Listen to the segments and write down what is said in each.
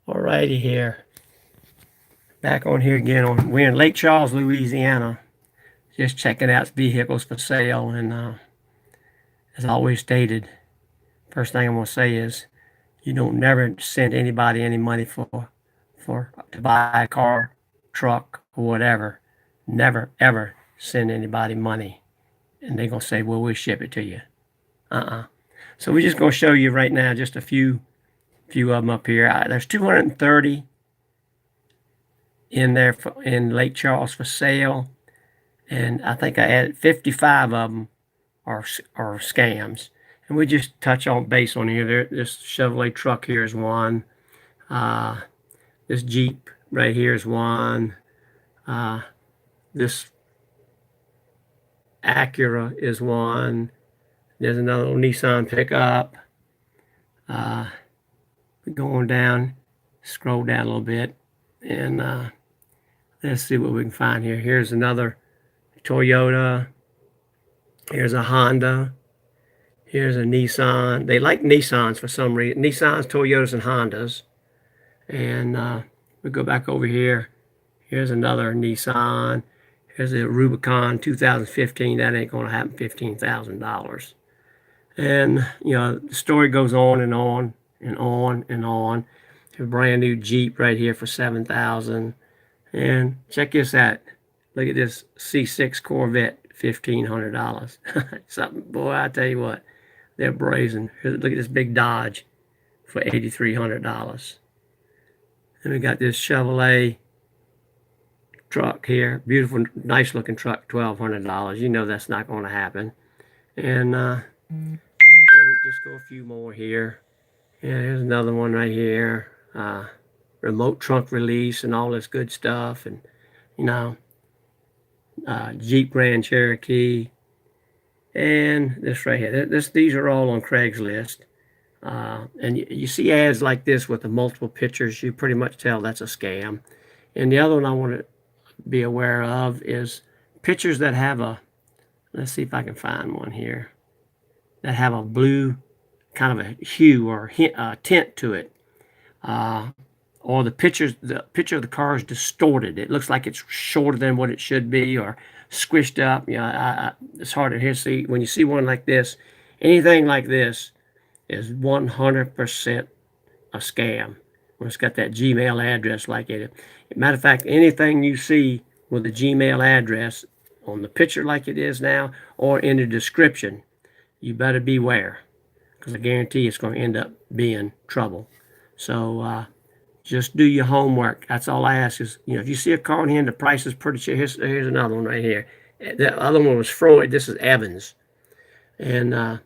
Alrighty here. Back on here again. We're in Lake Charles, Louisiana. Just checking out vehicles for sale. And as I always stated, first thing I'm going to say is you don't never send anybody any money for to buy a car, truck, or whatever. Never, ever send anybody money. And they're going to say, well, we'll ship it to you. So we're just going to show you right now just a few of them up here. There's 230 in there in Lake Charles for sale, and I think I added 55 of them are scams. And we just touch on base on here. This Chevrolet truck here is one. This Jeep right here is one. This Acura is one. There's another Nissan pickup. Going down, scroll down a little bit, and let's see what we can find here. Here's another Toyota. Here's a Honda. Here's a Nissan. They like Nissans for some reason. Nissans, Toyotas, and Hondas. And we go back over here. Here's another Nissan. Here's a Rubicon 2015. That ain't going to happen. $15,000. And, the story goes on and on and on and on. A brand new Jeep right here for $7,000. And check this out. Look at this C6 Corvette, $1,500. Something, boy, I tell you what, they're brazen. Look at this big Dodge for $8,300. And we got this Chevrolet truck here, beautiful, nice looking truck, $1,200. You know that's not going to happen. And just go a few more here. Yeah, here's another one right here. Remote trunk release and all this good stuff. And Jeep Grand Cherokee. And this right here. These are all on Craigslist. And you see ads like this with the multiple pictures, you pretty much tell that's a scam. And the other one I want to be aware of is pictures that have let's see if I can find one here, that have a blue kind of a hue or tint to it. Or the picture of the car is distorted. It looks like it's shorter than what it should be, or squished up. It's hard to hear. See, when you see one like this, anything like this is 100% a scam. When it's got that Gmail address like it. Matter of fact, anything you see with a Gmail address on the picture like it is now, or in the description, you better beware, because I guarantee it's going to end up being trouble. So just do your homework. That's all I ask is, if you see a car in here and the price is pretty cheap, here's another one right here. The other one was Freud. This is Evans. And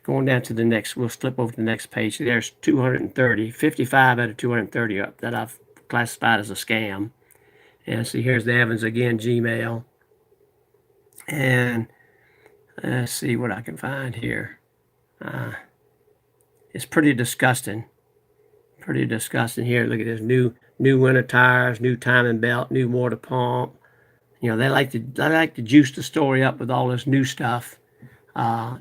going down to the next, we'll flip over to the next page. There's 230, 55 out of 230 up that I've classified as a scam. And see, here's the Evans again, Gmail. And let's see what I can find here. It's pretty disgusting. Pretty disgusting here. Look at this new winter tires, new timing belt, new water pump. They like to juice the story up with all this new stuff. That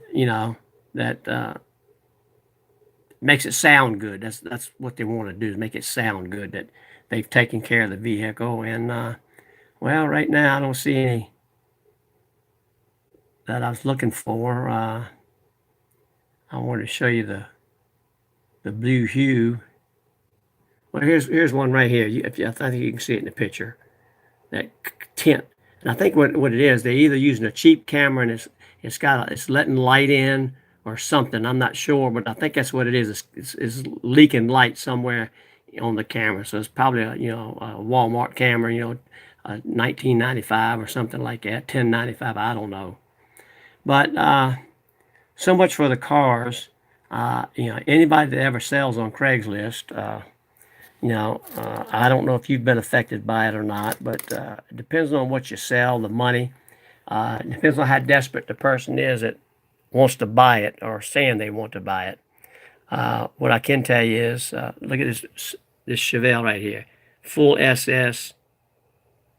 makes it sound good. That's what they want to do, is make it sound good that they've taken care of the vehicle. And well, right now I don't see any that I was looking for. I wanted to show you the blue hue. Well, here's one right here. I think you can see it in the picture. That tint. And I think what it is, they're either using a cheap camera and it's letting light in or something. I'm not sure, but I think that's what it is. It's leaking light somewhere on the camera. So it's probably a Walmart camera, 1995 or something like that, 1095. I don't know. But so much for the cars. Anybody that ever sells on Craigslist. I don't know if you've been affected by it or not, but it depends on what you sell, the money. It depends on how desperate the person is that wants to buy it or saying they want to buy it. What I can tell you is, look at this Chevelle right here, full SS,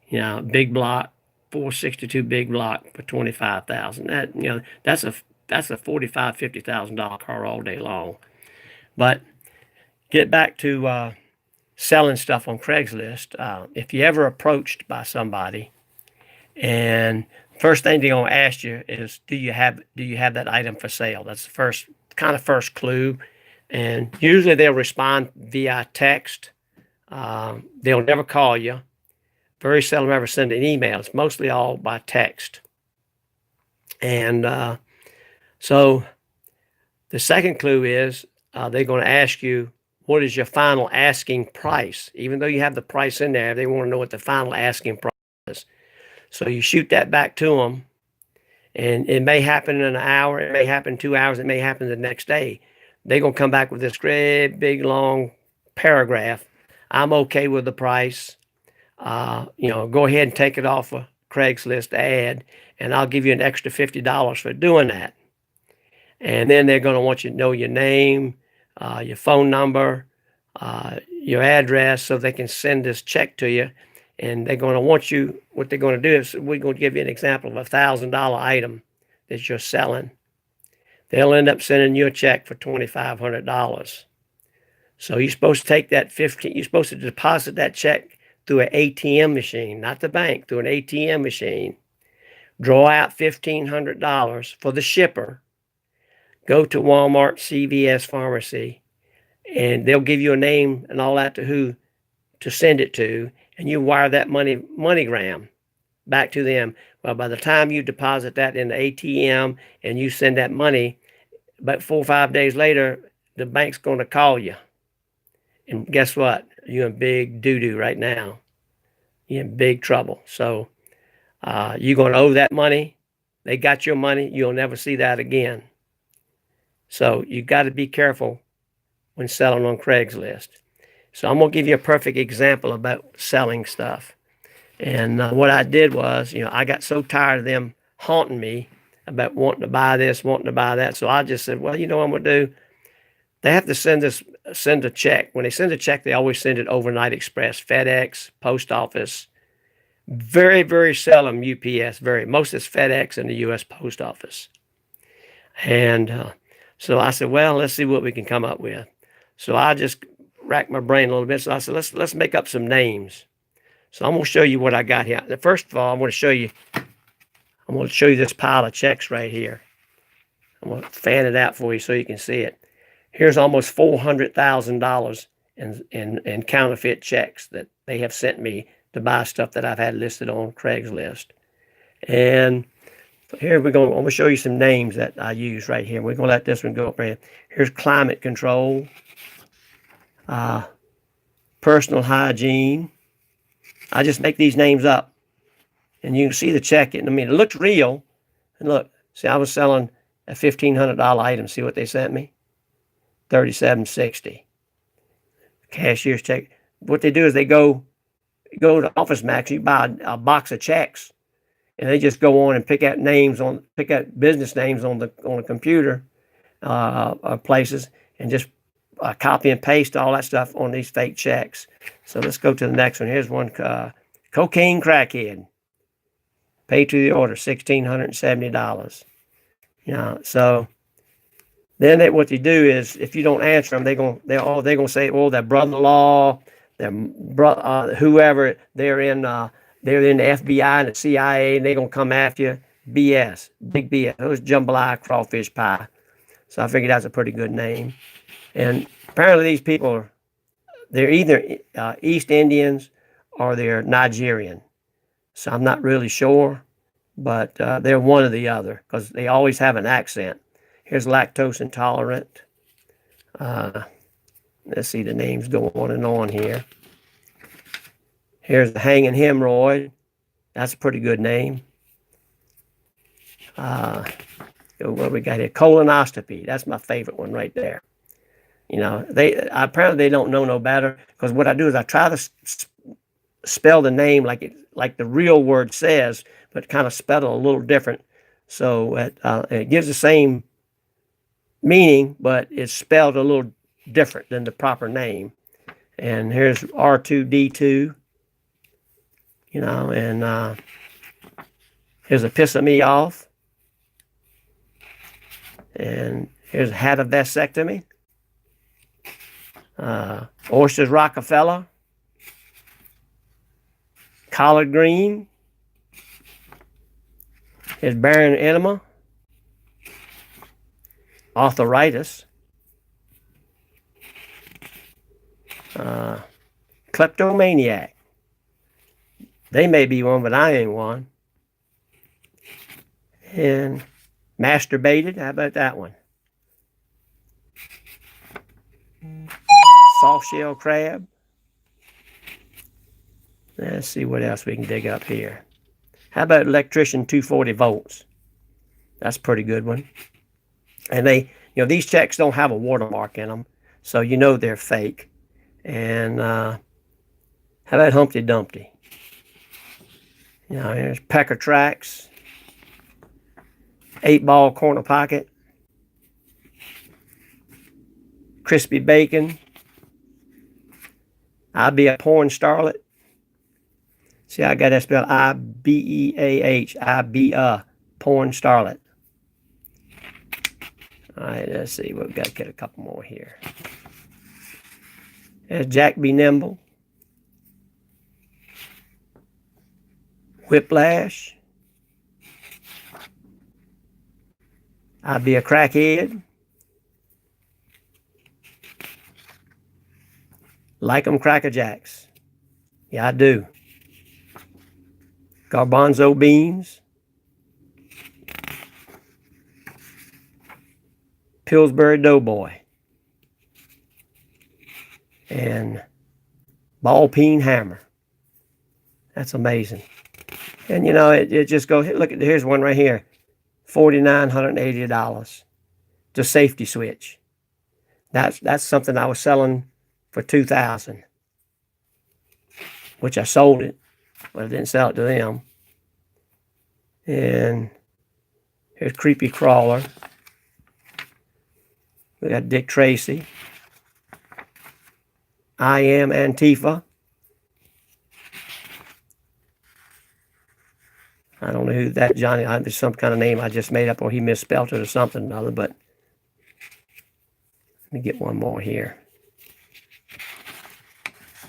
big block, 462 big block for $25,000. That's a $45,000-$50,000 car all day long. But get back to selling stuff on Craigslist, if you ever approached by somebody, and first thing they're gonna ask you is, do you have that item for sale? That's the first clue, and usually they'll respond via text. They'll never call you. Very seldom ever send an email. It's mostly all by text. And so the second clue is they're going to ask you, what is your final asking price? Even though you have the price in there, they want to know what the final asking price is. So you shoot that back to them, and it may happen in an hour, it may happen in 2 hours, it may happen the next day. They're going to come back with this great big long paragraph. I'm okay with the price. Go ahead and take it off a Craigslist ad, and I'll give you an extra $50 for doing that. And then they're going to want you to know your name, your phone number, your address, so they can send this check to you. And they're going to want you, what they're going to do is, we're going to give you an example of a $1,000 item that you're selling. They'll end up sending you a check for $2,500. So you're supposed to take that you're supposed to deposit that check through an ATM machine, not the bank, through an ATM machine. Draw out $1,500 for the shipper. Go to Walmart, CVS, pharmacy, and they'll give you a name and all that to who to send it to, and you wire that MoneyGram back to them. Well, by the time you deposit that in the ATM and you send that money, about 4 or 5 days later, the bank's going to call you. And guess what? You're in big doo-doo right now. You're in big trouble. So you're going to owe that money. They got your money. You'll never see that again. So you got to be careful when selling on Craigslist. So I'm going to give you a perfect example about selling stuff. And what I did was, I got so tired of them haunting me about wanting to buy this, wanting to buy that. So I just said, well, you know what I'm going to do? They have to send a check. When they send a check, they always send it overnight express, FedEx, post office. Very, very seldom UPS. Most is FedEx and the U.S. Post Office. And so I said, well, let's see what we can come up with. So I just racked my brain a little bit. So I said, let's make up some names. So I'm going to show you what I got here. First of all, I'm going to show you this pile of checks right here. I'm going to fan it out for you so you can see it. Here's almost $400,000 in counterfeit checks that they have sent me to buy stuff that I've had listed on Craigslist. And here I'm going to show you some names that I use right here. We're going to let this one go up here. Here's climate control, personal hygiene. I just make these names up, and you can see the check. It looks real. And look, see, I was selling a $1,500 item. See what they sent me? $37.60. Cashier's check. What they do is they go to Office Max. You buy a box of checks, and they just go on and pick out business names on the computer places, and just copy and paste all that stuff on these fake checks. So let's go to the next one. Here's one, cocaine crackhead. Pay to the order, $1,670. So then what they do is, if you don't answer them, they're gonna say, well, their brother-in-law, whoever, they're in the FBI and the CIA, and they're gonna come after you. BS, big BS. It was jambalaya crawfish pie. So I figured that's a pretty good name. And apparently these people they're either East Indians or they're Nigerian. So I'm not really sure, but they're one or the other, because they always have an accent. Here's lactose intolerant. Let's see, the names go on and on here. Here's the hanging hemorrhoid. That's a pretty good name. What we got here? Colonoscopy. That's my favorite one right there. Apparently they don't know no better, because what I do is I try to spell the name like the real word says, but kind of spell it a little different, so it gives the same meaning, but it's spelled a little different than the proper name. And here's R2D2, and here's a piss of me off, and here's a had a vasectomy. Oysters Rockefeller, collard green, here's Baron enema, arthritis, kleptomaniac. They may be one, but I ain't one. And masturbated, how about that one? Soft shell crab. Let's see what else we can dig up here. How about electrician 240 volts? That's a pretty good one. And they, these checks don't have a watermark in them, so you know they're fake. And how about Humpty Dumpty? Here's Pecker Tracks, 8-ball corner pocket, crispy bacon. I be a porn starlet. See, I got that spelled I-B-E-A-H. I be a porn starlet. All right, let's see. We've got to get a couple more here. There's Jack Be Nimble. Whiplash. I be a crackhead. Like 'em Cracker Jacks. Yeah, I do. Garbanzo beans. Pillsbury Doughboy. And ball peen hammer. That's amazing. And it just goes, look at, here's one right here. $4,980. The safety switch. That's something I was selling for $2,000. Which I sold it, but I didn't sell it to them. And here's Creepy Crawler. We got Dick Tracy. I Am Antifa. I don't know who that Johnny, there's some kind of name I just made up, or he misspelled it or something or other, but let me get one more here.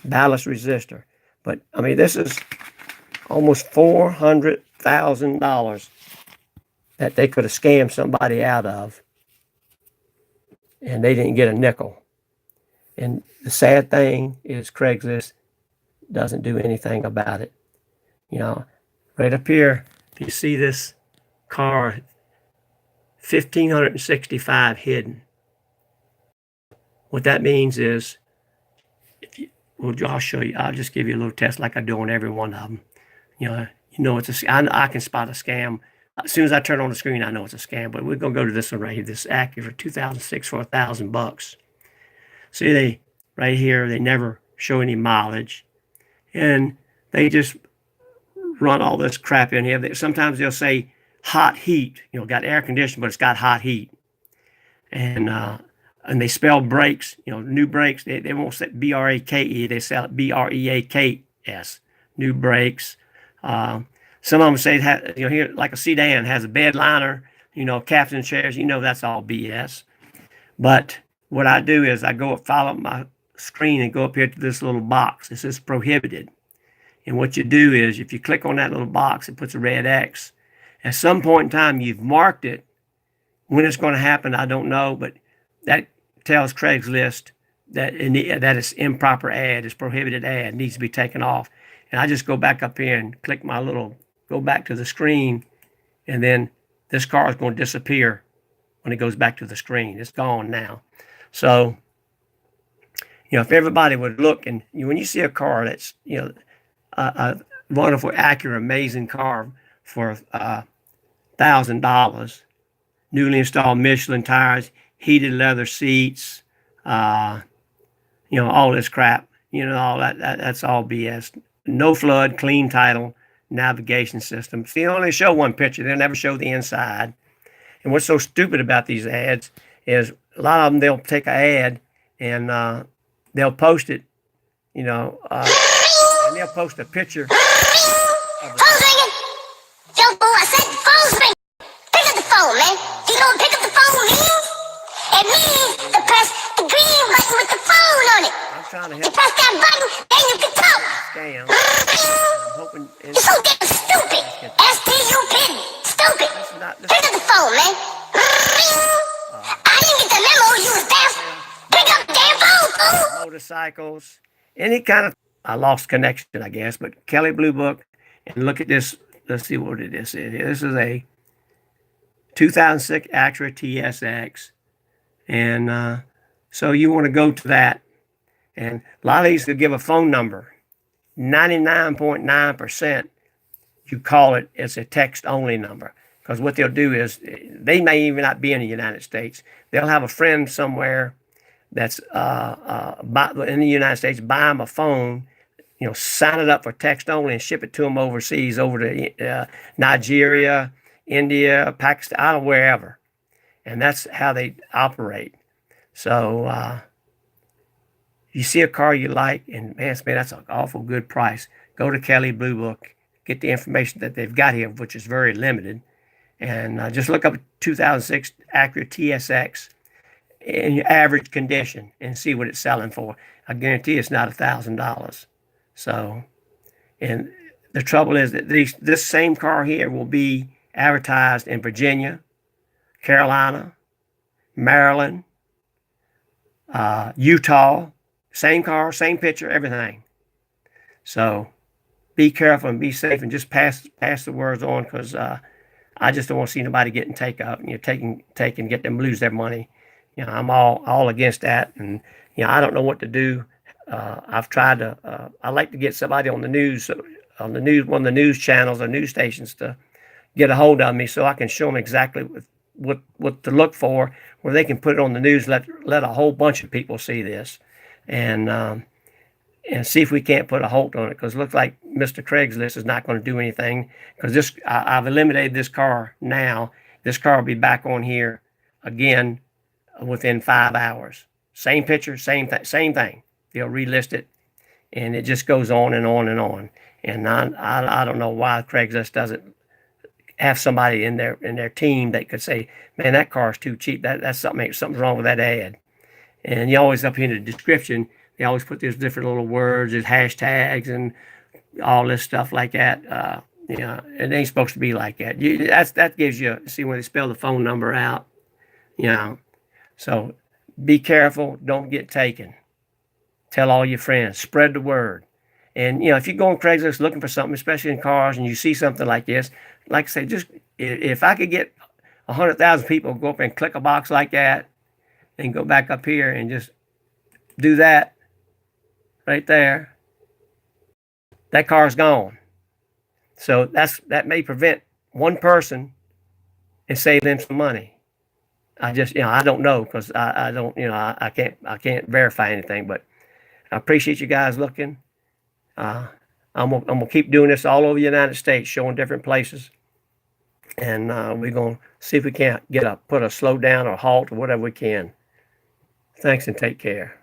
Ballast resistor. But, I mean, this is almost $400,000 that they could have scammed somebody out of, and they didn't get a nickel. And the sad thing is Craigslist doesn't do anything about it. Right up here, if you see this car, 1,565 hidden. What that means is, I'll show you. I'll just give you a little test like I do on every one of them. It's I can spot a scam. As soon as I turn on the screen, I know it's a scam. But we're gonna go to this one right here. This Acura 2006 for $1,000. See, right here, they never show any mileage, and they just run all this crap in here. Sometimes they'll say hot heat. Got air conditioning, but it's got hot heat, and they spell brakes. New brakes. They won't say B-R-A-K-E. They spell it B-R-E-A-K-S. New brakes. Some of them say here like a sedan has a bed liner. Captain chairs. That's all BS. But what I do is I go follow my screen and go up here to this little box. This is prohibited. And what you do is if you click on that little box, it puts a red X. At some point in time, you've marked it. When it's going to happen, I don't know, but that tells Craigslist that it's improper ad, it's prohibited ad, needs to be taken off. And I just go back up here and click go back to the screen, and then this car is going to disappear when it goes back to the screen. It's gone now. So, if everybody would look, and when you see a car that's, a wonderful, accurate, amazing car for $1,000, newly installed Michelin tires, heated leather seats, all this crap, all that's all BS. No flood, clean title, navigation system. See, they only show one picture. They'll never show the inside. And what's so stupid about these ads is a lot of them, they'll take an ad and they'll post it, and they'll post a picture. Phone's ringing. Jumbo, I said phone's ringing. Pick up the phone, man. Do you know what pick up the phone means? It means to press the green button with the phone on it. trying to You help press that button, then you can talk. scams. I'm hoping You're so damn stupid. S-T-U-P-I-D. Stupid. this is not this. Pick up the phone, man. I didn't get the memo you was there. Pick up the damn phone, fool. Motorcycles, any kind of. I lost connection, I guess. But Kelly Blue Book, and look at this. Let's see what it is. This is a 2006 Acura TSX, and so you want to go to that. And a lot of these will give a phone number. 99.9%, you call it, it's a text only number. Because what they'll do is they may even not be in the United States. They'll have a friend somewhere that's in the United States, buy them a phone, sign it up for text only and ship it to them overseas, over to Nigeria, India, Pakistan, I don't know, wherever. And that's how they operate. So you see a car you like, and man, that's an awful good price. Go to Kelly Blue Book, get the information that they've got here, which is very limited, and just look up 2006 Acura TSX in your average condition and see what it's selling for. I guarantee it's not $1,000. So, and the trouble is that this same car here will be advertised in Virginia, Carolina, Maryland, Utah. Same car, same picture, everything. So be careful and be safe, and just pass the words on, because I just don't want to see nobody getting taken, get them lose their money. I'm all against that, and I don't know what to do. I've tried to. I like to get somebody on the news, one of the news channels or news stations, to get a hold of me so I can show them exactly what to look for, where they can put it on the news, let a whole bunch of people see this, and see if we can't put a halt on it, because it looks like Mr. Craigslist is not going to do anything, because I've eliminated this car now. This car will be back on here again within 5 hours. Same picture, same thing. They'll relist it, and it just goes on and on and on. And I don't know why Craigslist doesn't have somebody in their team that could say, man, that car is too cheap. That's something's wrong with that ad. And you always, up in the description, they always put these different little words and hashtags and all this stuff like that. It ain't supposed to be like that. That gives you, see, when they spell the phone number out, So be careful. Don't get taken. Tell all your friends. Spread the word. And, if you go on Craigslist looking for something, especially in cars, and you see something like this, like I say, just if I could get 100,000 people go up and click a box like that and go back up here and just do that right there, that car's gone. So that may prevent one person and save them some money. I just, I don't know, because I don't, I can't verify anything, but I appreciate you guys looking. I'm gonna keep doing this all over the United States, showing different places, and we're gonna see if we can't put a slow down or halt or whatever we can. Thanks, and take care.